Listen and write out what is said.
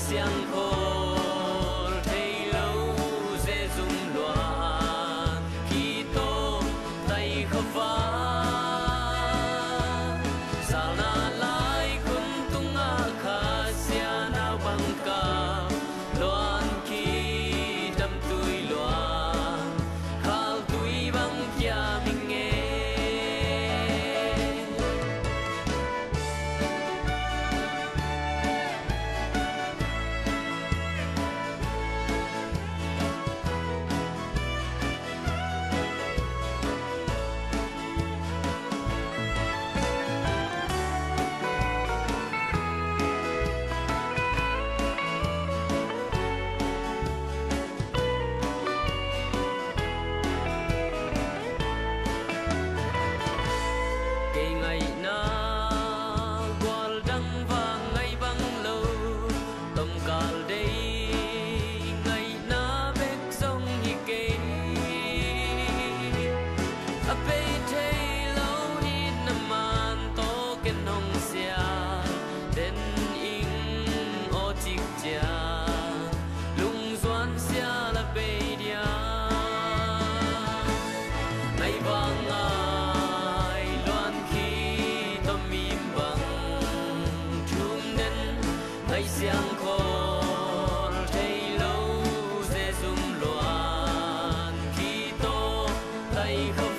xiang khô thấy lâu dễ dùng loạn khi tô tay khắp phá sao na lại kun tung a kha sia na bang ka loan khi đâm tui loan khal tui bang kia mình nghe ngày na qual đăng và ngày băng lâu tầm cào đây ngày na bếp sông hi kê a bê thấy lâu hi nằm man to ken hong xia đến in o chiếc cha lung doan xia là bê dia ngày vàng ngày xiang khô thấy lâu dễ dùng loạn khi tô tay không